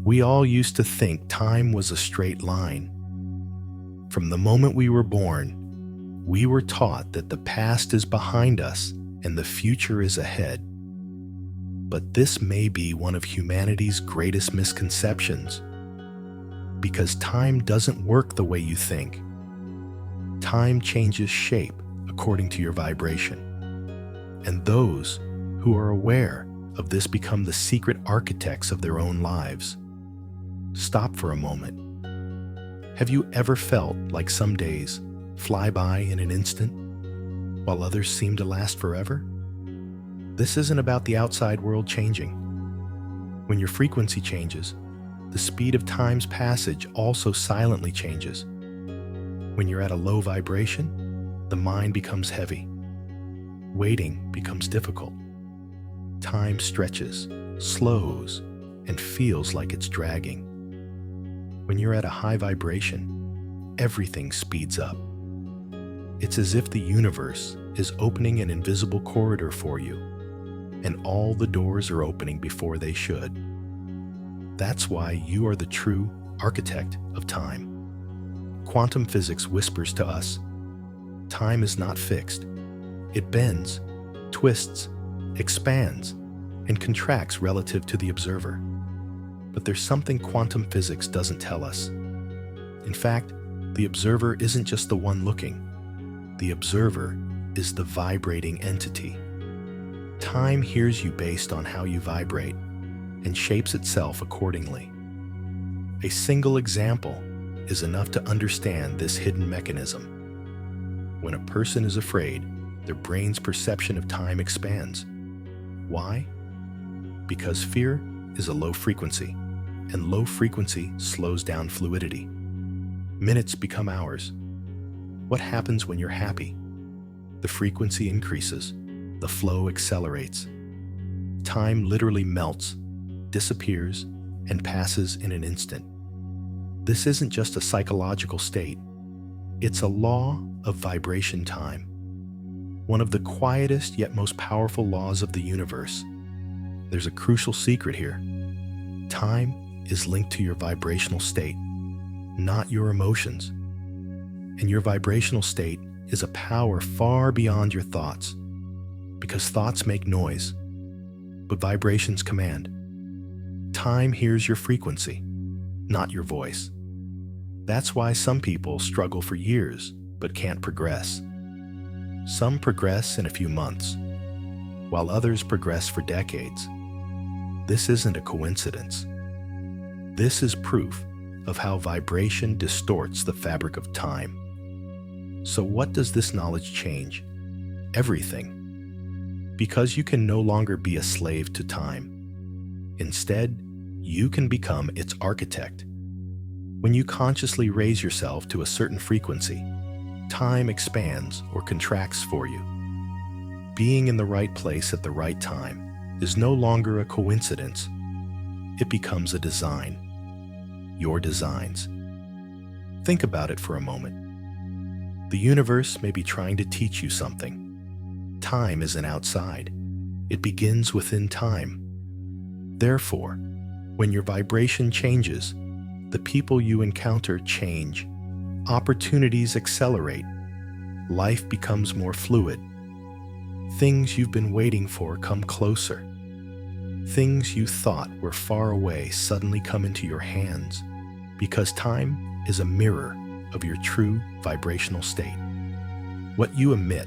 We all used to think time was a straight line. From the moment we were born, we were taught that the past is behind us and the future is ahead. But this may be one of humanity's greatest misconceptions, because time doesn't work the way you think. Time changes shape according to your vibration. And those who are aware of this become the secret architects of their own lives. Stop for a moment. Have you ever felt like some days fly by in an instant, while others seem to last forever? This isn't about the outside world changing. When your frequency changes, the speed of time's passage also silently changes. When you're at a low vibration, the mind becomes heavy. Waiting becomes difficult. Time stretches, slows, and feels like it's dragging. When you're at a high vibration, everything speeds up. It's as if the universe is opening an invisible corridor for you, and all the doors are opening before they should. That's why you are the true architect of time. Quantum physics whispers to us, time is not fixed. It bends, twists, expands, and contracts relative to the observer. But there's something quantum physics doesn't tell us. In fact, the observer isn't just the one looking. The observer is the vibrating entity. Time hears you based on how you vibrate and shapes itself accordingly. A single example is enough to understand this hidden mechanism. When a person is afraid, their brain's perception of time expands. Why? Because fear is a low frequency, and low frequency slows down fluidity. Minutes become hours. What happens when you're happy? The frequency increases, the flow accelerates. Time literally melts, disappears, and passes in an instant. This isn't just a psychological state. It's a law of vibration time. One of the quietest yet most powerful laws of the universe. There's a crucial secret here. Time is linked to your vibrational state, not your emotions. And your vibrational state is a power far beyond your thoughts, because thoughts make noise, but vibrations command. Time hears your frequency, not your voice. That's why some people struggle for years but can't progress. Some progress in a few months, while others progress for decades. This isn't a coincidence. This is proof of how vibration distorts the fabric of time. So what does this knowledge change? Everything. Because you can no longer be a slave to time. Instead, you can become its architect. When you consciously raise yourself to a certain frequency, time expands or contracts for you. Being in the right place at the right time is no longer a coincidence. It becomes a design. Your designs. Think about it for a moment. The universe may be trying to teach you something. Time isn't outside. It begins within time. Therefore, when your vibration changes, the people you encounter change. Opportunities accelerate. Life becomes more fluid. Things you've been waiting for come closer. Things you thought were far away suddenly come into your hands, because time is a mirror of your true vibrational state. What you emit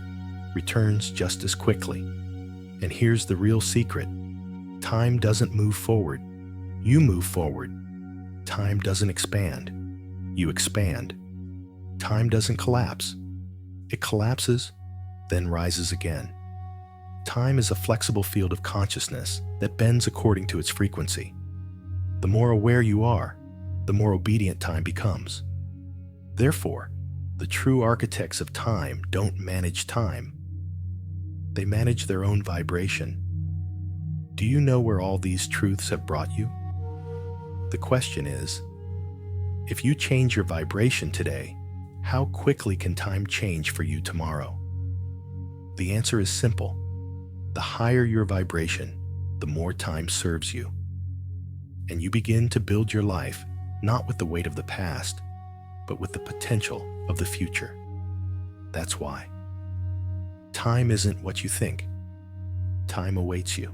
returns just as quickly. And here's the real secret. Time doesn't move forward. You move forward. Time doesn't expand. You expand. Time doesn't collapse. It collapses, then rises again. Time is a flexible field of consciousness that bends according to its frequency. The more aware you are, the more obedient time becomes. Therefore, the true architects of time don't manage time. They manage their own vibration. Do you know where all these truths have brought you? The question is, if you change your vibration today, how quickly can time change for you tomorrow? The answer is simple. The higher your vibration, the more time serves you. and you begin to build your life not with the weight of the past, but with the potential of the future. That's why. Time isn't what you think. Time awaits you.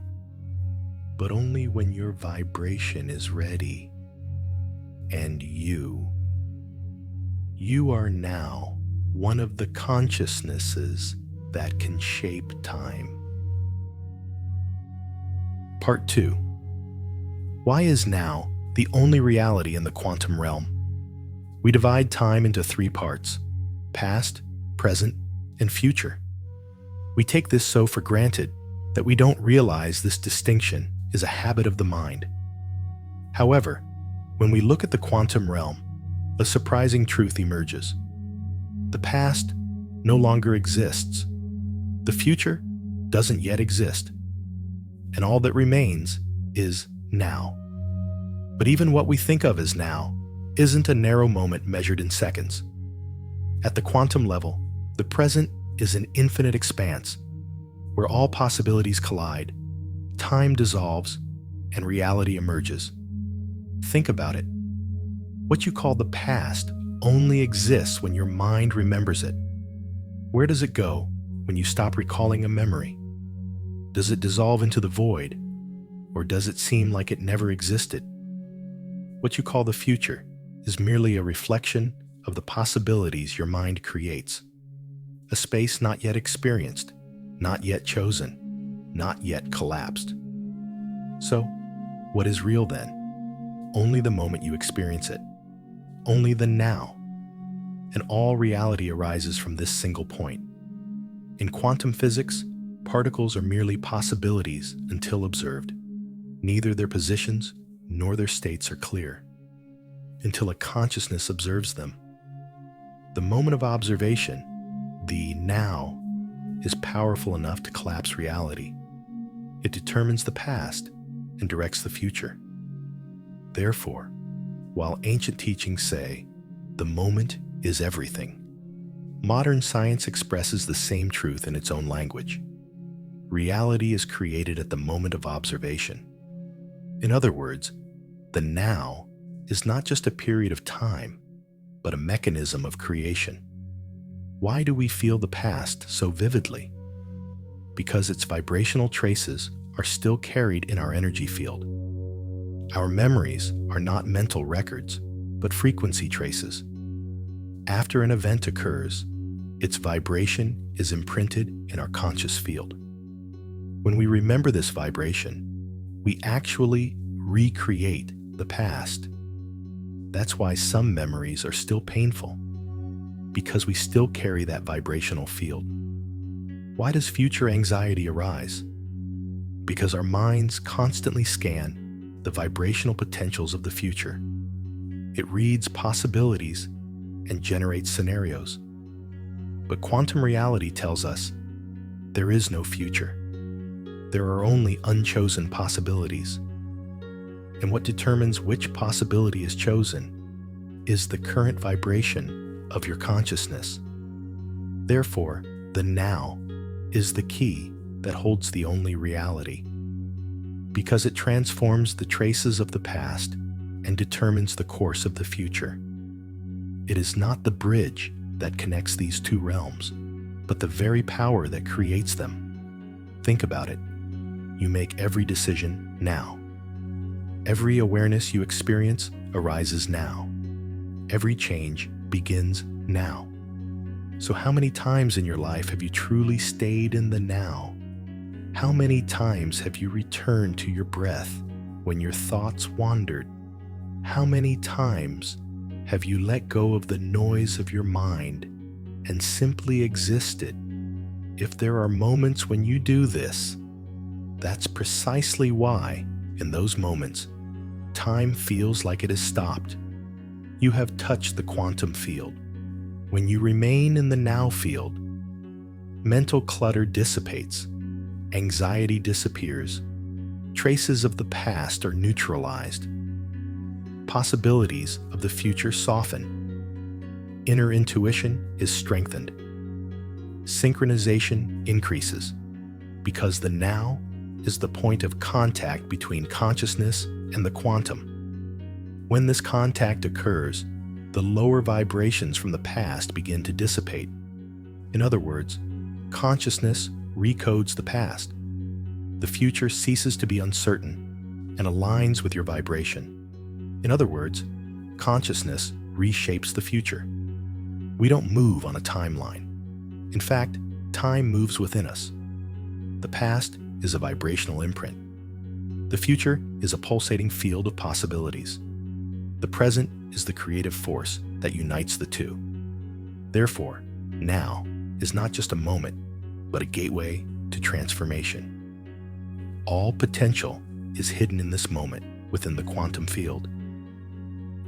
But only when your vibration is ready. And you are now one of the consciousnesses that can shape time. Part 2. Why is now the only reality in the quantum realm? We divide time into 3 parts: past, present, and future. We take this so for granted that we don't realize this distinction is a habit of the mind. However, when we look at the quantum realm, a surprising truth emerges. The past no longer exists. The future doesn't yet exist. And all that remains is now. But even what we think of as now isn't a narrow moment measured in seconds. At the quantum level, the present is an infinite expanse where all possibilities collide, time dissolves, and reality emerges. Think about it. What you call the past only exists when your mind remembers it. Where does it go when you stop recalling a memory? Does it dissolve into the void, or does it seem like it never existed? What you call the future is merely a reflection of the possibilities your mind creates. A space not yet experienced, not yet chosen, not yet collapsed. So, what is real then? Only the moment you experience it. Only the now. And all reality arises from this single point. In quantum physics, particles are merely possibilities until observed. Neither their positions nor their states are clear until a consciousness observes them. The moment of observation, the now, is powerful enough to collapse reality. It determines the past and directs the future. Therefore, while ancient teachings say, the moment is everything, modern science expresses the same truth in its own language. Reality is created at the moment of observation. In other words, the now is not just a period of time, but a mechanism of creation. Why do we feel the past so vividly? Because its vibrational traces are still carried in our energy field. Our memories are not mental records, but frequency traces. After an event occurs, its vibration is imprinted in our conscious field. When we remember this vibration, we actually recreate the past. That's why some memories are still painful, because we still carry that vibrational field. Why does future anxiety arise? Because our minds constantly scan the vibrational potentials of the future. It reads possibilities and generates scenarios. But quantum reality tells us there is no future. There are only unchosen possibilities. And what determines which possibility is chosen is the current vibration of your consciousness. Therefore, the now is the key that holds the only reality, because it transforms the traces of the past and determines the course of the future. It is not the bridge that connects these two realms, but the very power that creates them. Think about it. You make every decision now. Every awareness you experience arises now. Every change begins now. So how many times in your life have you truly stayed in the now? How many times have you returned to your breath when your thoughts wandered? How many times have you let go of the noise of your mind and simply existed? If there are moments when you do this, that's precisely why, in those moments, time feels like it has stopped. You have touched the quantum field. When you remain in the now field, mental clutter dissipates, anxiety disappears, traces of the past are neutralized, possibilities of the future soften, inner intuition is strengthened, synchronization increases, because the now is the point of contact between consciousness and the quantum. When this contact occurs, the lower vibrations from the past begin to dissipate. In other words, consciousness recodes the past. The future ceases to be uncertain and aligns with your vibration. In other words, consciousness reshapes the future. We don't move on a timeline. In fact, time moves within us. The past is a vibrational imprint. The future is a pulsating field of possibilities. The present is the creative force that unites the two. Therefore, now is not just a moment, but a gateway to transformation. All potential is hidden in this moment within the quantum field.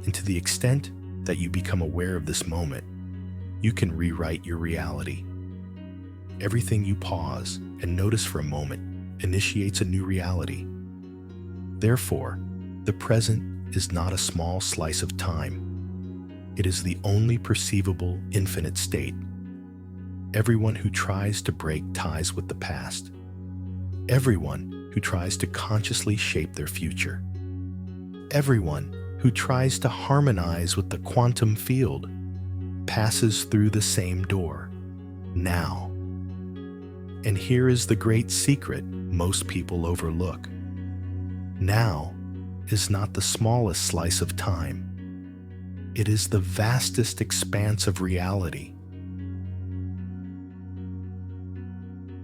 And to the extent that you become aware of this moment, you can rewrite your reality. Everything you pause and notice for a moment initiates a new reality. Therefore, the present is not a small slice of time. It is the only perceivable infinite state. Everyone who tries to break ties with the past, everyone who tries to consciously shape their future, everyone who tries to harmonize with the quantum field passes through the same door, now. And here is the great secret most people overlook. Now is not the smallest slice of time. It is the vastest expanse of reality.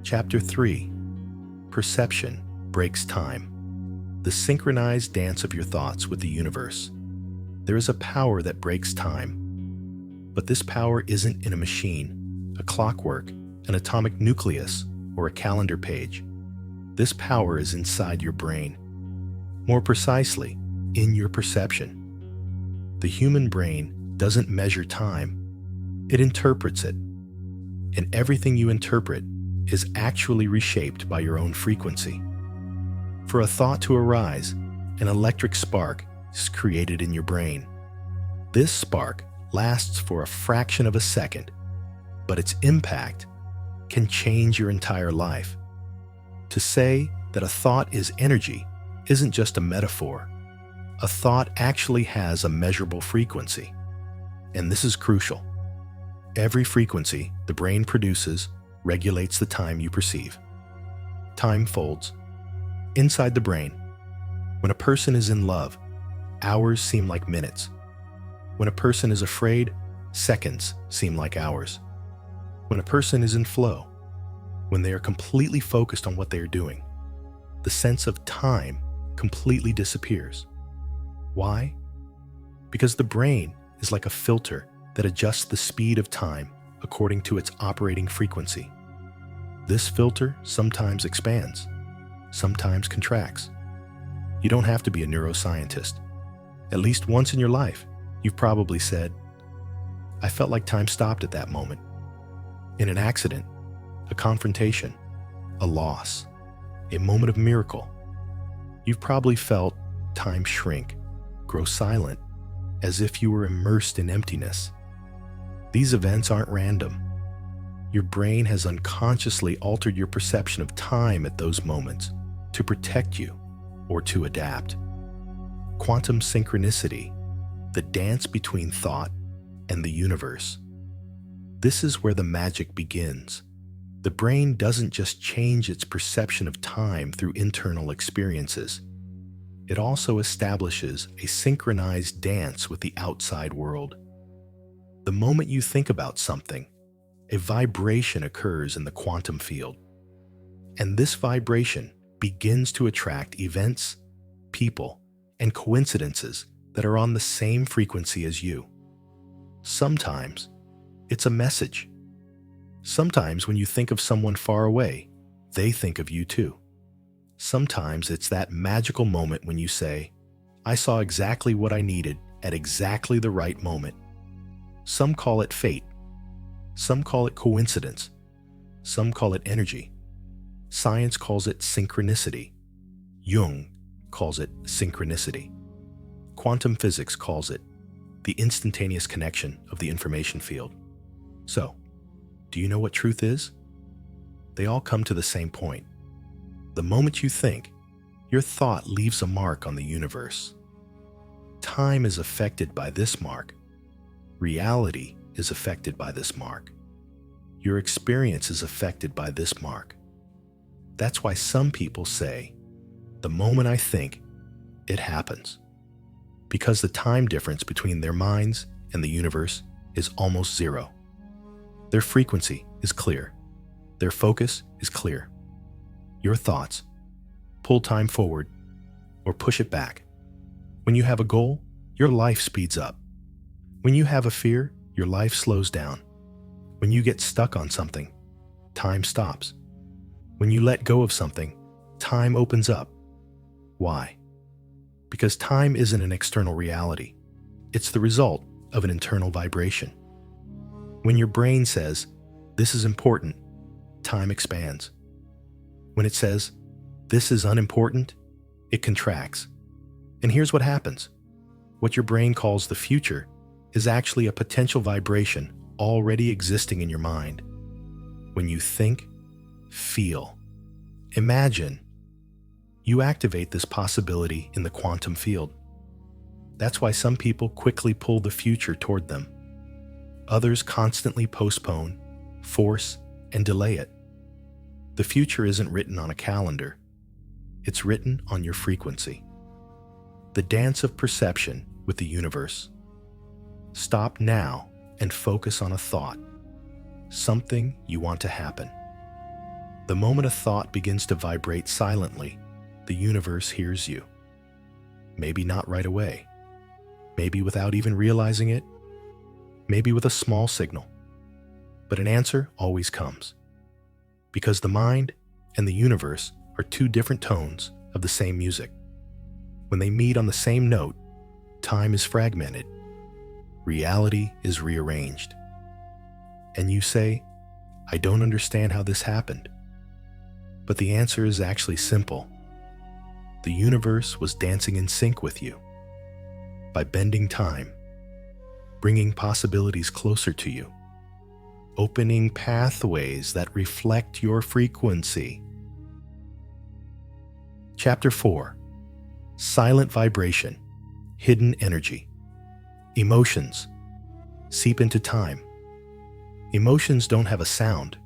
Chapter 3. Perception breaks time. The synchronized dance of your thoughts with the universe. There is a power that breaks time. But this power isn't in a machine, a clockwork, an atomic nucleus, or a calendar page. This power is inside your brain. More precisely, in your perception. The human brain doesn't measure time. It interprets it. And everything you interpret is actually reshaped by your own frequency. For a thought to arise, an electric spark is created in your brain. This spark lasts for a fraction of a second, but its impact can change your entire life. To say that a thought is energy isn't just a metaphor. A thought actually has a measurable frequency. And this is crucial. Every frequency the brain produces regulates the time you perceive. Time folds. Inside the brain, when a person is in love, hours seem like minutes. When a person is afraid, seconds seem like hours. When a person is in flow, when they are completely focused on what they are doing, the sense of time completely disappears. Why? Because the brain is like a filter that adjusts the speed of time according to its operating frequency. This filter sometimes expands, sometimes contracts. You don't have to be a neuroscientist. At least once in your life, you've probably said, "I felt like time stopped at that moment." In an accident, a confrontation, a loss, a moment of miracle, you've probably felt time shrink, grow silent, as if you were immersed in emptiness. These events aren't random. Your brain has unconsciously altered your perception of time at those moments to protect you or to adapt. Quantum synchronicity, the dance between thought and the universe. This is where the magic begins. The brain doesn't just change its perception of time through internal experiences. It also establishes a synchronized dance with the outside world. The moment you think about something, a vibration occurs in the quantum field. And this vibration begins to attract events, people, and coincidences that are on the same frequency as you. Sometimes it's a message. Sometimes when you think of someone far away, they think of you too. Sometimes it's that magical moment when you say, "I saw exactly what I needed at exactly the right moment." Some call it fate. Some call it coincidence. Some call it energy. Science calls it synchronicity. Jung calls it synchronicity. Quantum physics calls it the instantaneous connection of the information field. So, do you know what truth is? They all come to the same point. The moment you think, your thought leaves a mark on the universe. time is affected by this mark. Reality is affected by this mark. Your experience is affected by this mark. That's why some people say, the moment I think, it happens. Because the time difference between their minds and the universe is almost zero. Their frequency is clear. Their focus is clear. Your thoughts pull time forward or push it back. When you have a goal, your life speeds up. When you have a fear, your life slows down. When you get stuck on something, time stops. When you let go of something, time opens up. Why? Because time isn't an external reality. It's the result of an internal vibration. When your brain says, this is important, time expands. When it says, this is unimportant, it contracts. And here's what happens. What your brain calls the future is actually a potential vibration already existing in your mind. When you think, feel, imagine, you activate this possibility in the quantum field. That's why some people quickly pull the future toward them. Others constantly postpone, force, and delay it. The future isn't written on a calendar. It's written on your frequency. The dance of perception with the universe. Stop now and focus on a thought, something you want to happen. The moment a thought begins to vibrate silently, the universe hears you. Maybe not right away, maybe without even realizing it, maybe with a small signal. But an answer always comes. Because the mind and the universe are two different tones of the same music. When they meet on the same note, time is fragmented. Reality is rearranged. And you say, I don't understand how this happened. But the answer is actually simple. The universe was dancing in sync with you. By bending time, bringing possibilities closer to you, opening pathways that reflect your frequency. Chapter 4. Silent vibration, hidden energy. Emotions seep into time. Emotions don't have a sound,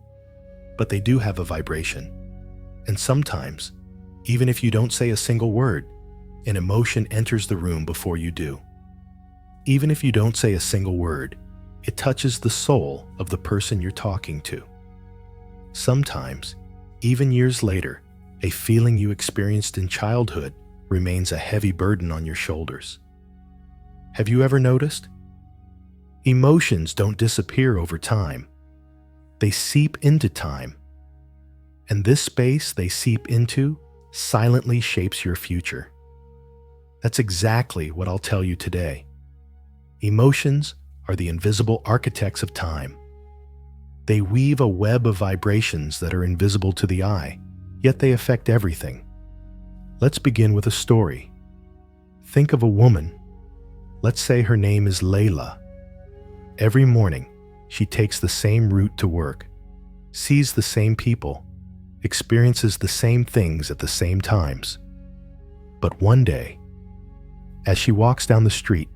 but they do have a vibration. And sometimes, even if you don't say a single word, an emotion enters the room before you do. Even if you don't say a single word, it touches the soul of the person you're talking to. Sometimes, even years later, a feeling you experienced in childhood remains a heavy burden on your shoulders. Have you ever noticed? Emotions don't disappear over time. They seep into time. And this space they seep into silently shapes your future. That's exactly what I'll tell you today. Emotions are the invisible architects of time. They weave a web of vibrations that are invisible to the eye, yet they affect everything. Let's begin with a story. Think of a woman. Let's say her name is Layla. Every morning, she takes the same route to work, sees the same people, experiences the same things at the same times. But one day, as she walks down the street,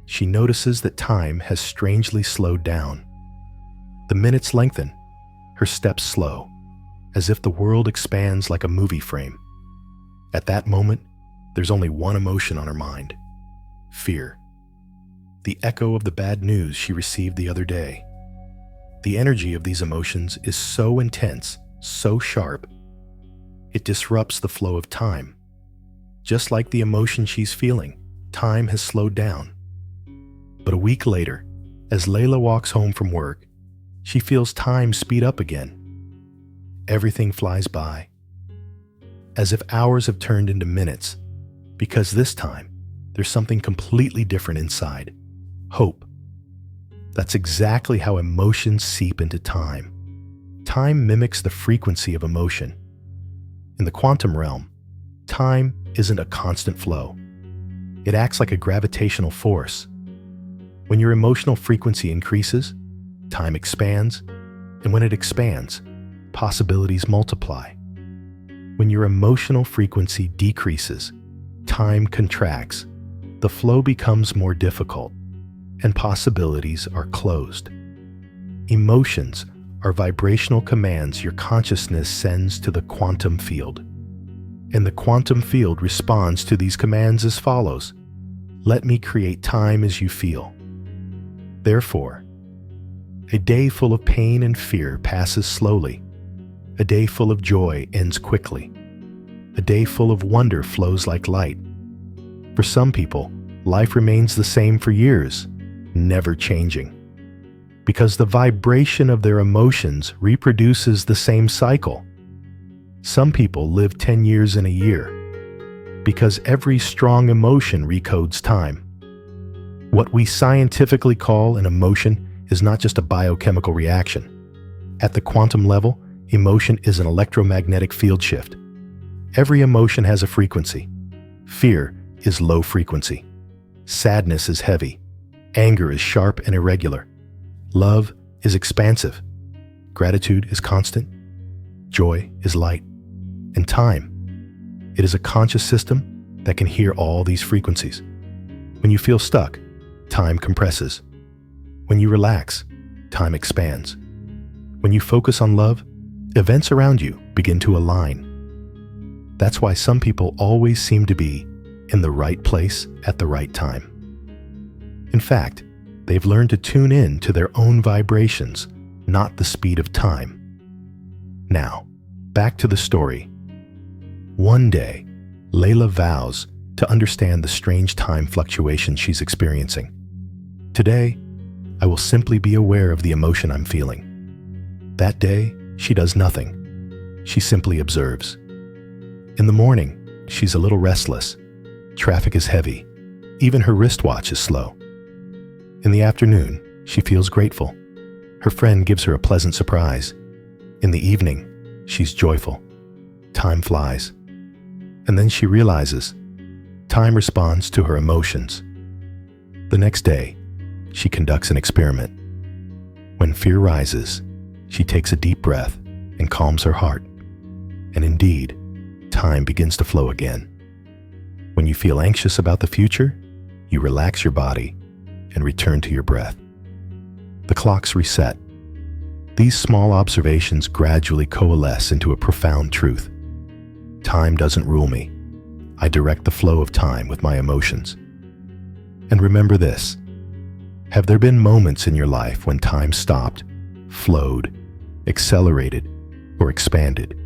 she notices that time has strangely slowed down. The minutes lengthen, her steps slow, as if the world expands like a movie frame. At that moment, there's only one emotion on her mind: fear. The echo of the bad news she received the other day. The energy of these emotions is so intense, so sharp, it disrupts the flow of time. Just like the emotion she's feeling, time has slowed down. But a week later, as Layla walks home from work, she feels time speed up again. Everything flies by, as if hours have turned into minutes, because this time, there's something completely different inside: hope. That's exactly how emotions seep into time. Time mimics the frequency of emotion. In the quantum realm, time isn't a constant flow. It acts like a gravitational force. When your emotional frequency increases, time expands, and when it expands, possibilities multiply. When your emotional frequency decreases, time contracts, the flow becomes more difficult and possibilities are closed. Emotions are vibrational commands your consciousness sends to the quantum field. And the quantum field responds to these commands as follows: let me create time as you feel. Therefore, a day full of pain and fear passes slowly. A day full of joy ends quickly. A day full of wonder flows like light. For some people, life remains the same for years, never changing, because the vibration of their emotions reproduces the same cycle. Some people live 10 years in a year, because every strong emotion recodes time. What we scientifically call an emotion is not just a biochemical reaction. At the quantum level, emotion is an electromagnetic field shift. Every emotion has a frequency. Fear is low frequency. Sadness is heavy. Anger is sharp and irregular. Love is expansive. Gratitude is constant. Joy is light. And time, it is a conscious system that can hear all these frequencies. When you feel stuck, time compresses. When you relax, time expands. When you focus on love, events around you begin to align. That's why some people always seem to be in the right place at the right time. In fact, they've learned to tune in to their own vibrations, not the speed of time. Now, back to the story. One day, Layla vows to understand the strange time fluctuations she's experiencing. Today, I will simply be aware of the emotion I'm feeling. That day, she does nothing. She simply observes. In the morning, she's a little restless. Traffic is heavy. Even her wristwatch is slow. In the afternoon, she feels grateful. Her friend gives her a pleasant surprise. In the evening, she's joyful. Time flies. And then she realizes time responds to her emotions. The next day, she conducts an experiment. When fear rises, she takes a deep breath and calms her heart. And indeed, time begins to flow again. When you feel anxious about the future, you relax your body and return to your breath. The clocks reset. These small observations gradually coalesce into a profound truth. Time doesn't rule me. I direct the flow of time with my emotions. And remember this: have there been moments in your life when time stopped, flowed, accelerated, or expanded?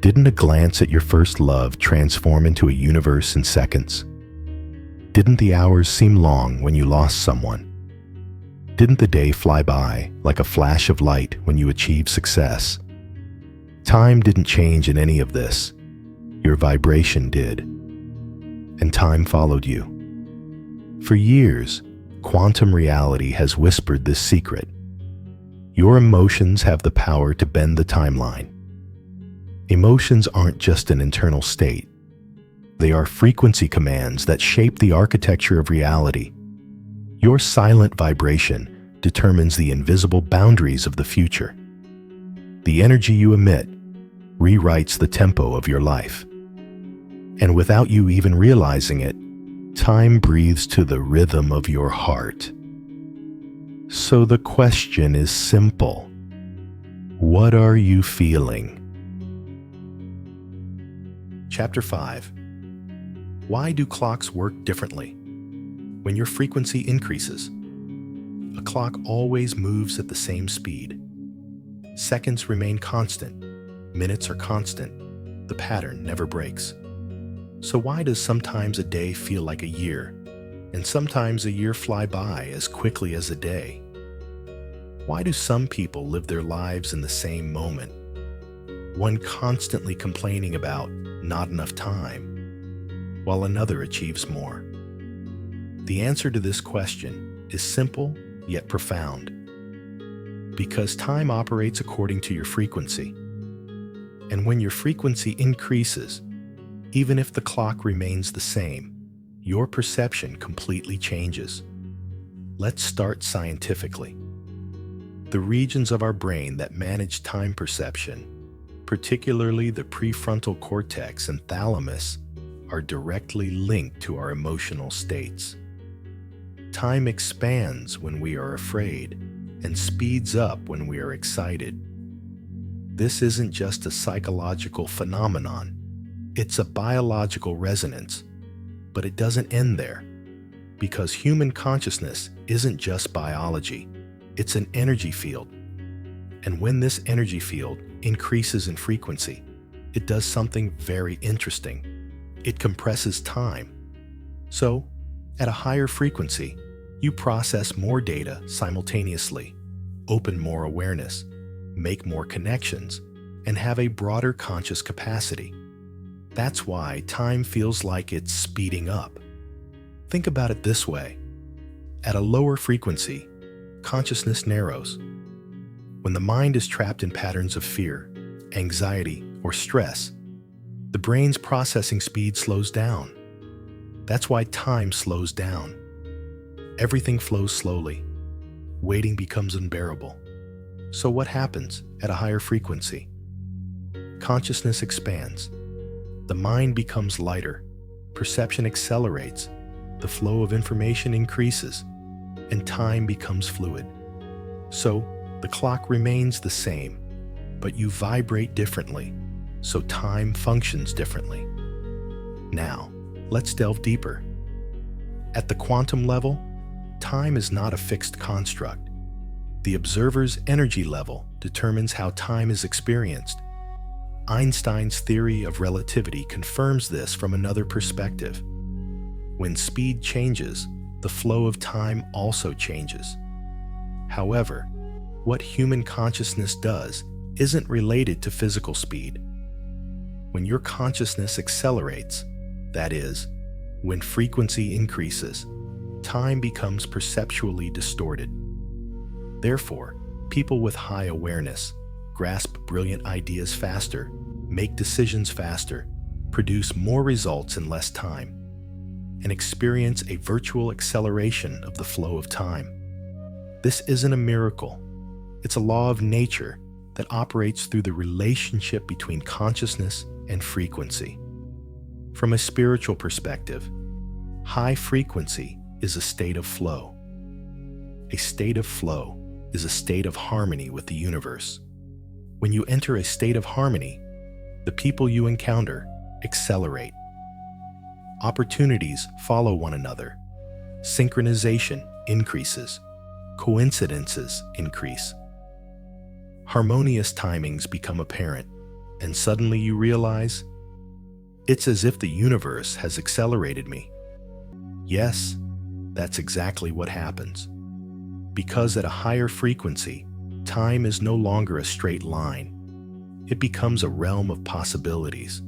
Didn't a glance at your first love transform into a universe in seconds? Didn't the hours seem long when you lost someone? Didn't the day fly by like a flash of light when you achieved success? Time didn't change in any of this. Your vibration did. And time followed you. For years, quantum reality has whispered this secret. Your emotions have the power to bend the timeline. Emotions aren't just an internal state. They are frequency commands that shape the architecture of reality. Your silent vibration determines the invisible boundaries of the future. The energy you emit rewrites the tempo of your life. And without you even realizing it, time breathes to the rhythm of your heart. So the question is simple. What are you feeling? Chapter 5. Why do clocks work differently? When your frequency increases, a clock always moves at the same speed. Seconds remain constant. Minutes are constant. The pattern never breaks. So why does sometimes a day feel like a year, and sometimes a year fly by as quickly as a day? Why do some people live their lives in the same moment? One constantly complaining about not enough time, while another achieves more. The answer to this question is simple yet profound. Because time operates according to your frequency. And when your frequency increases, even if the clock remains the same, your perception completely changes. Let's start scientifically. The regions of our brain that manage time perception, particularly the prefrontal cortex and thalamus, are directly linked to our emotional states. Time expands when we are afraid and speeds up when we are excited. This isn't just a psychological phenomenon, it's a biological resonance. But it doesn't end there, because human consciousness isn't just biology, it's an energy field. And when this energy field increases in frequency, it does something very interesting. It compresses time. So, at a higher frequency, you process more data simultaneously, open more awareness, make more connections, and have a broader conscious capacity. That's why time feels like it's speeding up. Think about it this way. At a lower frequency, consciousness narrows. When the mind is trapped in patterns of fear, anxiety, or stress, the brain's processing speed slows down. That's why time slows down. Everything flows slowly. Waiting becomes unbearable. So what happens at a higher frequency? Consciousness expands. The mind becomes lighter. Perception accelerates. The flow of information increases. And time becomes fluid. So, the clock remains the same, but you vibrate differently, so time functions differently. Now, let's delve deeper. At the quantum level, time is not a fixed construct. The observer's energy level determines how time is experienced. Einstein's theory of relativity confirms this from another perspective. When speed changes, the flow of time also changes. However, what human consciousness does isn't related to physical speed. When your consciousness accelerates, that is, when frequency increases, time becomes perceptually distorted. Therefore, people with high awareness grasp brilliant ideas faster, make decisions faster, produce more results in less time, and experience a virtual acceleration of the flow of time. This isn't a miracle. It's a law of nature that operates through the relationship between consciousness and frequency. From a spiritual perspective, high frequency is a state of flow. A state of flow is a state of harmony with the universe. When you enter a state of harmony, the people you encounter accelerate. Opportunities follow one another. Synchronization increases. Coincidences increase. Harmonious timings become apparent, and suddenly you realize, it's as if the universe has accelerated me. Yes, that's exactly what happens. Because at a higher frequency, time is no longer a straight line. It becomes a realm of possibilities.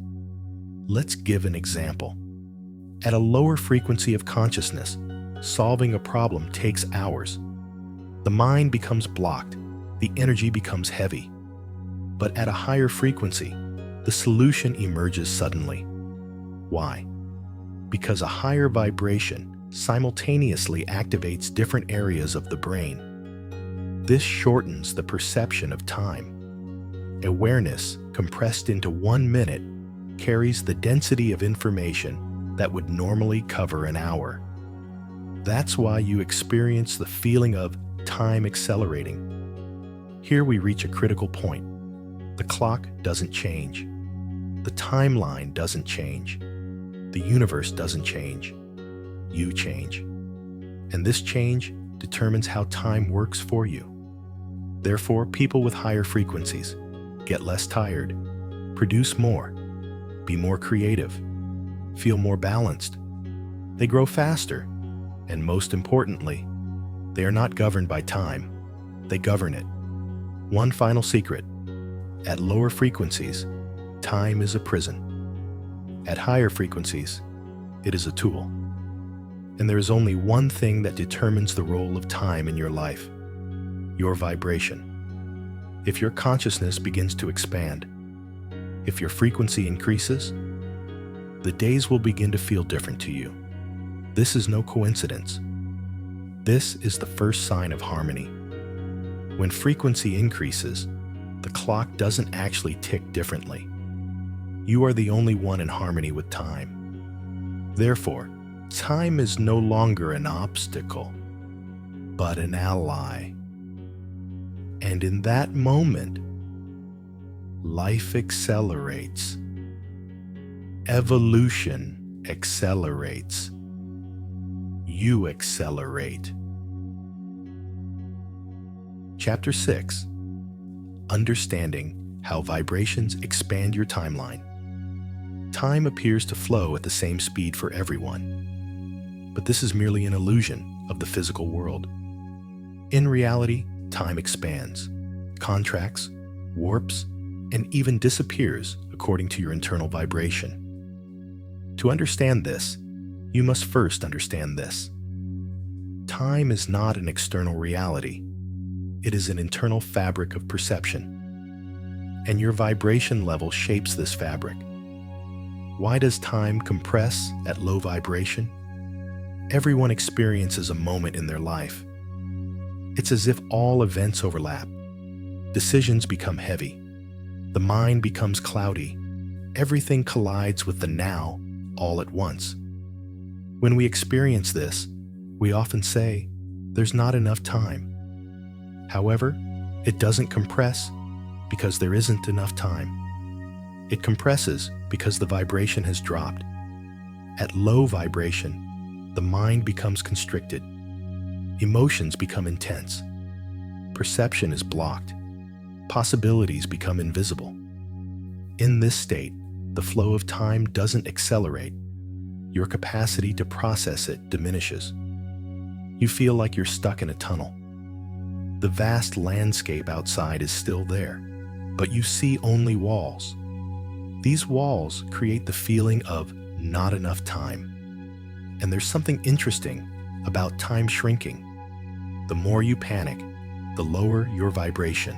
Let's give an example. At a lower frequency of consciousness, solving a problem takes hours. The mind becomes blocked. The energy becomes heavy. But at a higher frequency, the solution emerges suddenly. Why? Because a higher vibration simultaneously activates different areas of the brain. This shortens the perception of time. Awareness, compressed into 1 minute, carries the density of information that would normally cover an hour. That's why you experience the feeling of time accelerating. Here we reach a critical point. The clock doesn't change. The timeline doesn't change. The universe doesn't change. You change. And this change determines how time works for you. Therefore, people with higher frequencies get less tired, produce more, be more creative, feel more balanced. They grow faster, and most importantly, they are not governed by time. They govern it. One final secret. At lower frequencies, time is a prison. At higher frequencies, it is a tool. And there is only one thing that determines the role of time in your life: your vibration. If your consciousness begins to expand, if your frequency increases, the days will begin to feel different to you. This is no coincidence. This is the first sign of harmony. When frequency increases, the clock doesn't actually tick differently. You are the only one in harmony with time. Therefore, time is no longer an obstacle, but an ally. And in that moment, life accelerates. Evolution accelerates. You accelerate. Chapter 6. Understanding how vibrations expand your timeline. Time appears to flow at the same speed for everyone, but this is merely an illusion of the physical world. In reality, time expands, contracts, warps, and even disappears according to your internal vibration. To understand this, you must first understand this. Time is not an external reality. It is an internal fabric of perception, and your vibration level shapes this fabric. Why does time compress at low vibration? Everyone experiences a moment in their life. It's as if all events overlap. Decisions become heavy. The mind becomes cloudy. Everything collides with the now all at once. When we experience this, we often say, "There's not enough time." However, it doesn't compress because there isn't enough time. It compresses because the vibration has dropped. At low vibration, the mind becomes constricted. Emotions become intense. Perception is blocked. Possibilities become invisible. In this state, the flow of time doesn't accelerate. Your capacity to process it diminishes. You feel like you're stuck in a tunnel. The vast landscape outside is still there, but you see only walls. These walls create the feeling of not enough time. And there's something interesting about time shrinking. The more you panic, the lower your vibration.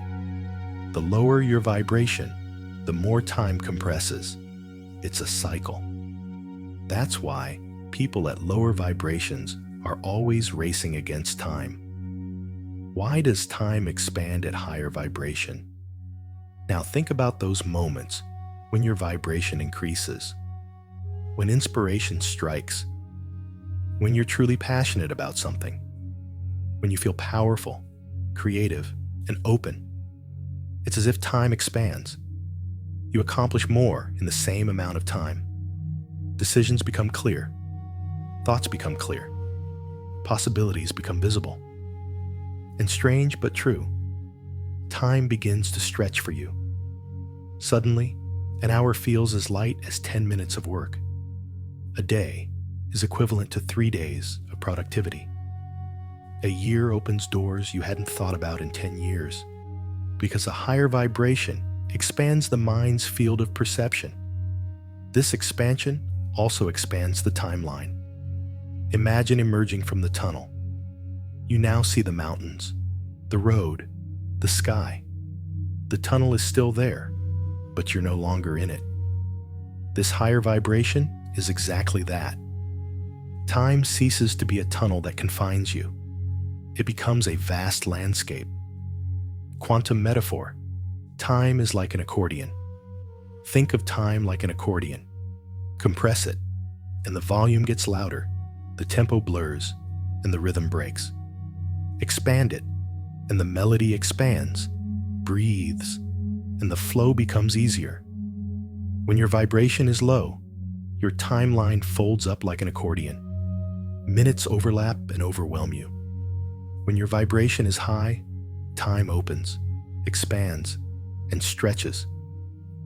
The lower your vibration, the more time compresses. It's a cycle. That's why people at lower vibrations are always racing against time. Why does time expand at higher vibration? Now think about those moments when your vibration increases, when inspiration strikes, when you're truly passionate about something, when you feel powerful, creative, and open. It's as if time expands. You accomplish more in the same amount of time. Decisions become clear. Thoughts become clear. Possibilities become visible. And strange but true, time begins to stretch for you. Suddenly, an hour feels as light as 10 minutes of work. A day is equivalent to 3 days of productivity. A year opens doors you hadn't thought about in 10 years, because a higher vibration expands the mind's field of perception. This expansion also expands the timeline. Imagine emerging from the tunnel. You now see the mountains, the road, the sky. The tunnel is still there, but you're no longer in it. This higher vibration is exactly that. Time ceases to be a tunnel that confines you. It becomes a vast landscape. Quantum metaphor. Time is like an accordion. Think of time like an accordion. Compress it, and the volume gets louder, the tempo blurs, and the rhythm breaks. Expand it, and the melody expands, breathes, and the flow becomes easier. When your vibration is low, your timeline folds up like an accordion. Minutes overlap and overwhelm you. When your vibration is high, time opens, expands, and stretches.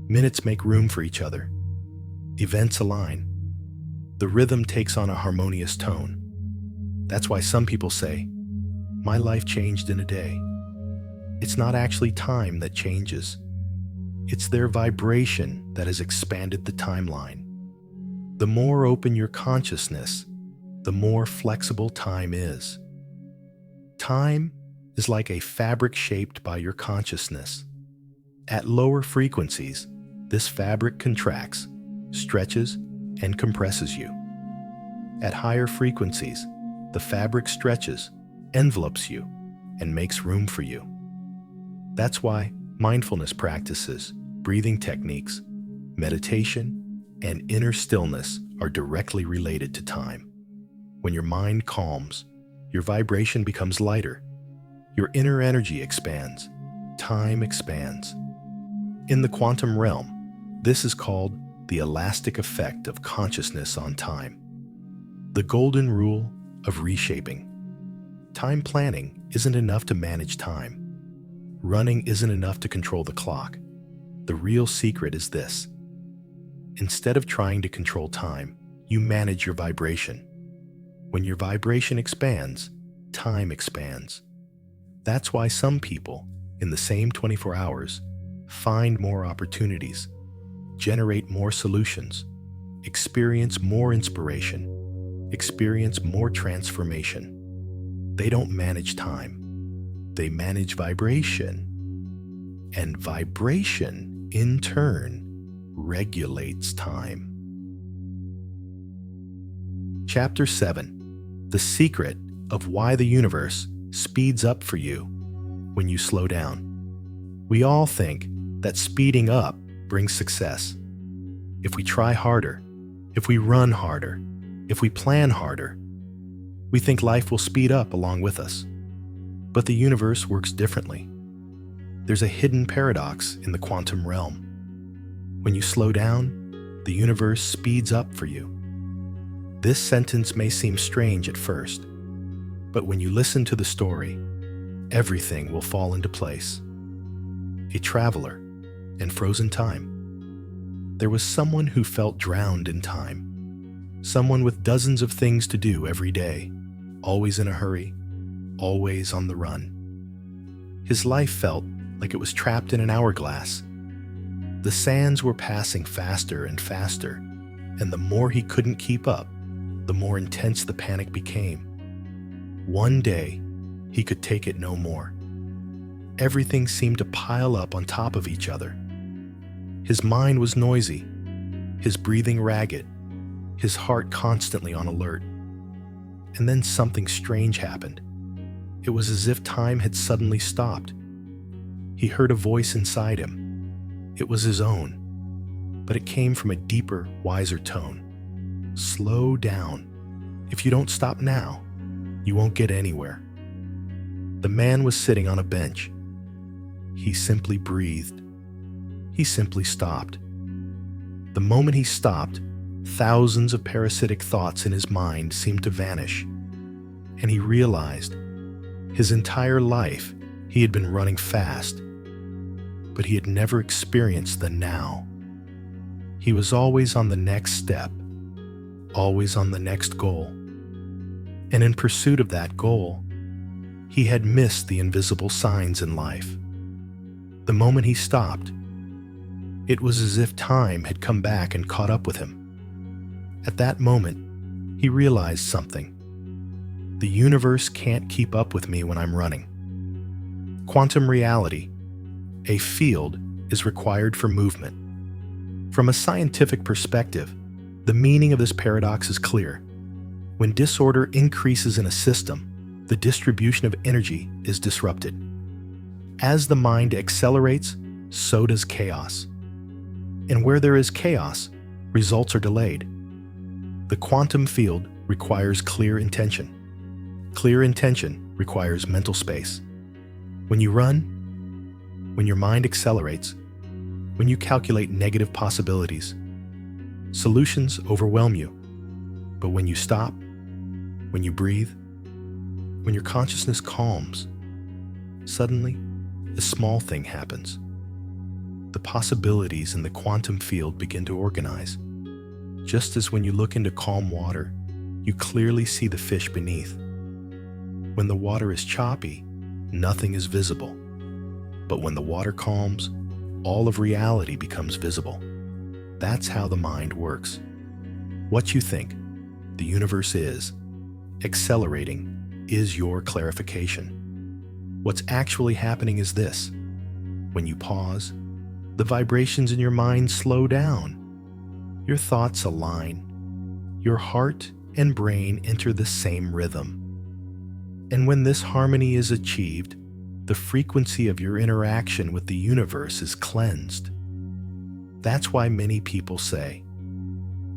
Minutes make room for each other. Events align. The rhythm takes on a harmonious tone. That's why some people say, "My life changed in a day." It's not actually time that changes. It's their vibration that has expanded the timeline. The more open your consciousness, the more flexible time is. Time is like a fabric shaped by your consciousness. At lower frequencies, this fabric contracts, stretches, and compresses you. At higher frequencies, the fabric stretches, envelopes you, and makes room for you. That's why mindfulness practices, breathing techniques, meditation, and inner stillness are directly related to time. When your mind calms, your vibration becomes lighter. Your inner energy expands. Time expands. In the quantum realm, this is called the elastic effect of consciousness on time. The golden rule of reshaping. Time planning isn't enough to manage time. Running isn't enough to control the clock. The real secret is this. Instead of trying to control time, you manage your vibration. When your vibration expands, time expands. That's why some people, in the same 24 hours, find more opportunities, generate more solutions, experience more inspiration, experience more transformation. They don't manage time. They manage vibration. And vibration, in turn, regulates time. Chapter 7. The secret of why the universe speeds up for you when you slow down. We all think that speeding up brings success. If we try harder, if we run harder, if we plan harder, we think life will speed up along with us. But the universe works differently. There's a hidden paradox in the quantum realm. When you slow down, the universe speeds up for you. This sentence may seem strange at first, but when you listen to the story, everything will fall into place. A traveler and frozen time. There was someone who felt drowned in time. Someone with dozens of things to do every day, always in a hurry, always on the run. His life felt like it was trapped in an hourglass. The sands were passing faster and faster, and the more he couldn't keep up, the more intense the panic became. One day, he could take it no more. Everything seemed to pile up on top of each other. His mind was noisy, his breathing ragged, his heart constantly on alert. And then something strange happened. It was as if time had suddenly stopped. He heard a voice inside him. It was his own, but it came from a deeper, wiser tone. Slow down. If you don't stop now, you won't get anywhere. The man was sitting on a bench. He simply breathed. He simply stopped. The moment he stopped, thousands of parasitic thoughts in his mind seemed to vanish, and he realized his entire life he had been running fast, but he had never experienced the now. He was always on the next step, always on the next goal. And in pursuit of that goal, he had missed the invisible signs in life. The moment he stopped, it was as if time had come back and caught up with him. At that moment, he realized something. The universe can't keep up with me when I'm running. Quantum reality, a field, is required for movement. From a scientific perspective, the meaning of this paradox is clear. When disorder increases in a system, the distribution of energy is disrupted. As the mind accelerates, so does chaos. And where there is chaos, results are delayed. The quantum field requires clear intention. Clear intention requires mental space. When you run, when your mind accelerates, when you calculate negative possibilities, solutions overwhelm you. But when you stop, when you breathe, when your consciousness calms, suddenly a small thing happens. The possibilities in the quantum field begin to organize. Just as when you look into calm water, you clearly see the fish beneath. When the water is choppy, nothing is visible. But when the water calms, all of reality becomes visible. That's how the mind works. What you think the universe is, accelerating, is your clarification. What's actually happening is this. When you pause, the vibrations in your mind slow down. Your thoughts align. Your heart and brain enter the same rhythm. And when this harmony is achieved, the frequency of your interaction with the universe is cleansed. That's why many people say,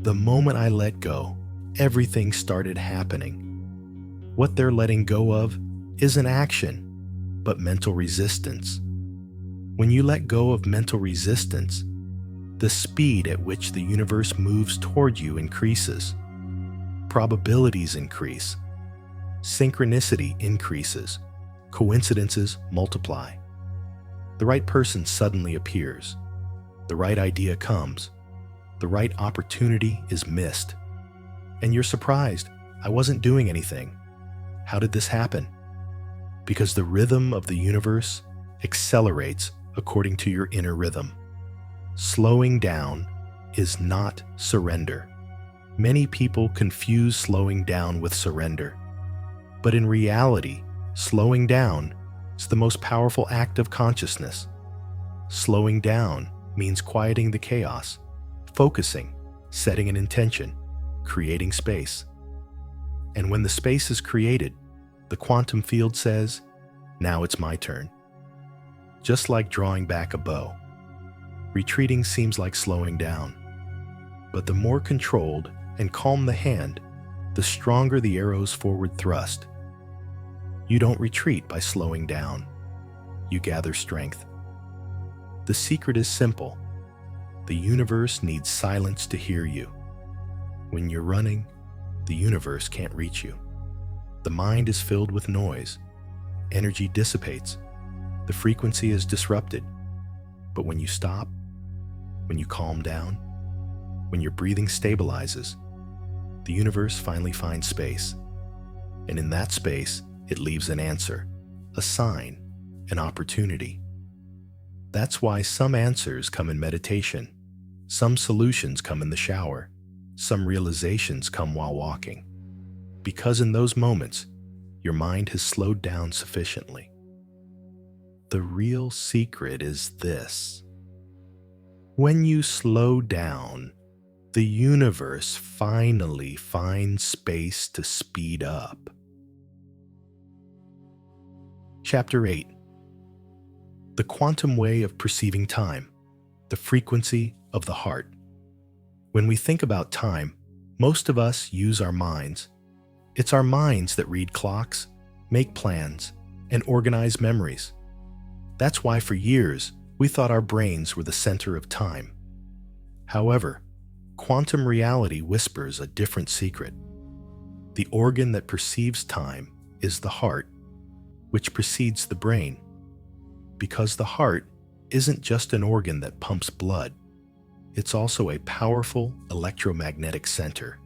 The moment I let go, everything started happening. What they're letting go of isn't action, but mental resistance. When you let go of mental resistance, the speed at which the universe moves toward you increases. Probabilities increase. Synchronicity increases. Coincidences multiply. The right person suddenly appears. The right idea comes. The right opportunity is missed. And you're surprised. I wasn't doing anything. How did this happen? Because the rhythm of the universe accelerates according to your inner rhythm. Slowing down is not surrender. Many people confuse slowing down with surrender. But in reality, slowing down is the most powerful act of consciousness. Slowing down means quieting the chaos, focusing, setting an intention, creating space. And when the space is created, the quantum field says, "Now it's my turn." Just like drawing back a bow, retreating seems like slowing down. But the more controlled and calm the hand, the stronger the arrow's forward thrust. You don't retreat by slowing down. You gather strength. The secret is simple. The universe needs silence to hear you. When you're running, the universe can't reach you. The mind is filled with noise. Energy dissipates. The frequency is disrupted. But when you stop, when you calm down, when your breathing stabilizes, the universe finally finds space. And in that space, it leaves an answer, a sign, an opportunity. That's why some answers come in meditation, some solutions come in the shower, some realizations come while walking. Because in those moments, your mind has slowed down sufficiently. The real secret is this. When you slow down, the universe finally finds space to speed up. Chapter 8. The quantum way of perceiving time, the frequency of the heart. When we think about time, most of us use our minds. It's our minds that read clocks, make plans, and organize memories. That's why for years, we thought our brains were the center of time. However, quantum reality whispers a different secret. The organ that perceives time is the heart, which precedes the brain. Because the heart isn't just an organ that pumps blood, it's also a powerful electromagnetic center.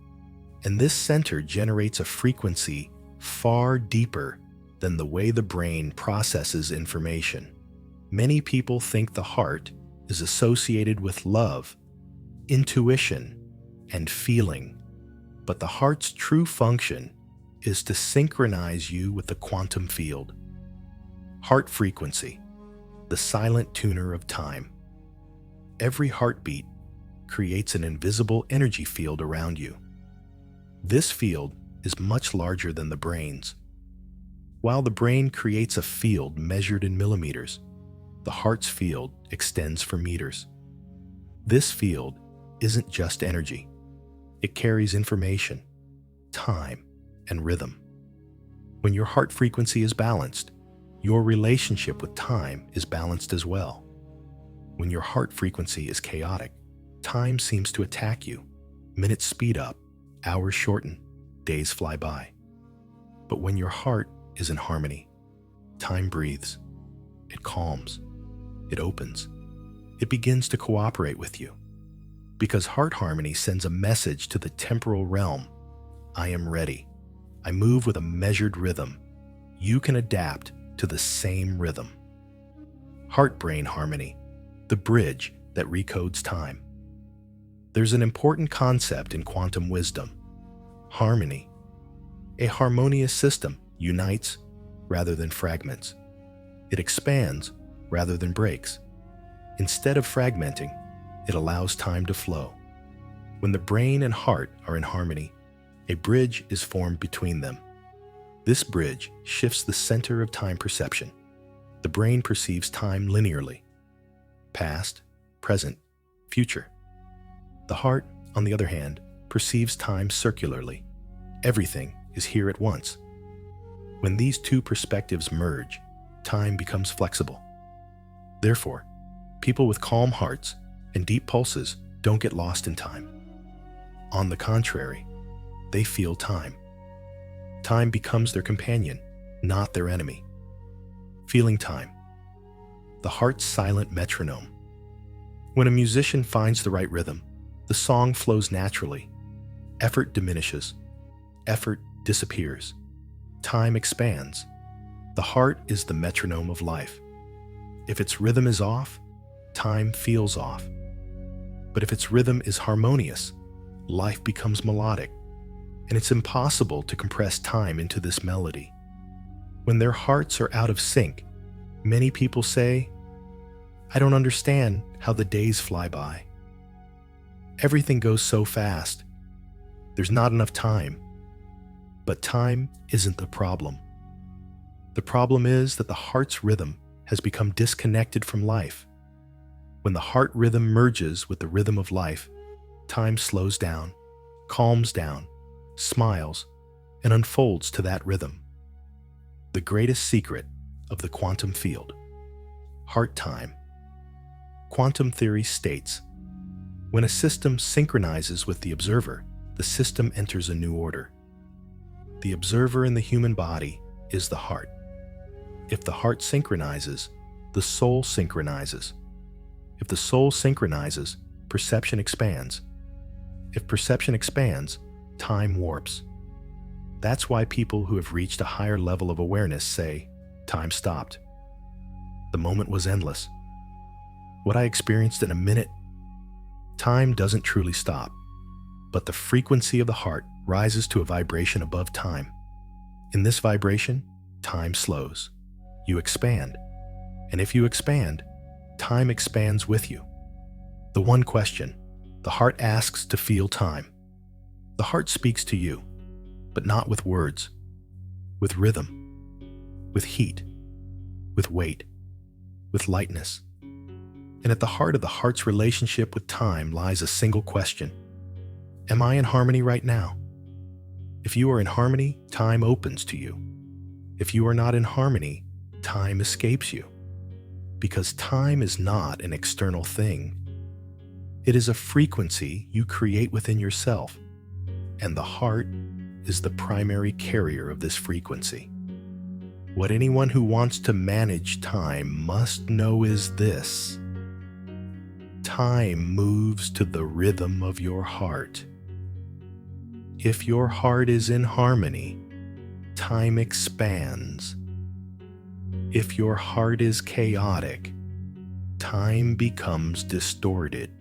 And this center generates a frequency far deeper than the way the brain processes information. Many people think the heart is associated with love, intuition, and feeling. But the heart's true function is to synchronize you with the quantum field. Heart frequency, the silent tuner of time. Every heartbeat creates an invisible energy field around you. This field is much larger than the brain's. While the brain creates a field measured in millimeters, the heart's field extends for meters. This field isn't just energy. It carries information, time, and rhythm. When your heart frequency is balanced, your relationship with time is balanced as well. When your heart frequency is chaotic, time seems to attack you. Minutes speed up, hours shorten, days fly by. But when your heart is in harmony, time breathes, it calms, it opens, it begins to cooperate with you. Because heart harmony sends a message to the temporal realm. I am ready. I move with a measured rhythm. You can adapt to the same rhythm. Heart-brain harmony, the bridge that recodes time. There's an important concept in quantum wisdom: harmony. A harmonious system unites rather than fragments. It expands rather than breaks. Instead of fragmenting, it allows time to flow. When the brain and heart are in harmony, a bridge is formed between them. This bridge shifts the center of time perception. The brain perceives time linearly: past, present, future. The heart, on the other hand, perceives time circularly. Everything is here at once. When these two perspectives merge, time becomes flexible. Therefore, people with calm hearts and deep pulses don't get lost in time. On the contrary, they feel time. Time becomes their companion, not their enemy. Feeling time. The heart's silent metronome. When a musician finds the right rhythm, the song flows naturally. Effort diminishes. Effort disappears. Time expands. The heart is the metronome of life. If its rhythm is off, time feels off. But if its rhythm is harmonious, life becomes melodic, and it's impossible to compress time into this melody. When their hearts are out of sync, many people say, "I don't understand how the days fly by. Everything goes so fast. There's not enough time." But time isn't the problem. The problem is that the heart's rhythm has become disconnected from life. When the heart rhythm merges with the rhythm of life, time slows down, calms down, smiles, and unfolds to that rhythm. The greatest secret of the quantum field. Heart time. Quantum theory states, when a system synchronizes with the observer, the system enters a new order. The observer in the human body is the heart. If the heart synchronizes, the soul synchronizes. If the soul synchronizes, perception expands. If perception expands, time warps. That's why people who have reached a higher level of awareness say, "Time stopped. The moment was endless. What I experienced in a minute." Time doesn't truly stop, but the frequency of the heart rises to a vibration above time. In this vibration, time slows. You expand. And if you expand, time expands with you. The one question, the heart asks to feel time. The heart speaks to you, but not with words, with rhythm, with heat, with weight, with lightness. And at the heart of the heart's relationship with time lies a single question. Am I in harmony right now? If you are in harmony, time opens to you. If you are not in harmony, time escapes you. Because time is not an external thing. It is a frequency you create within yourself, and the heart is the primary carrier of this frequency. What anyone who wants to manage time must know is this: time moves to the rhythm of your heart. If your heart is in harmony, time expands. If your heart is chaotic, time becomes distorted.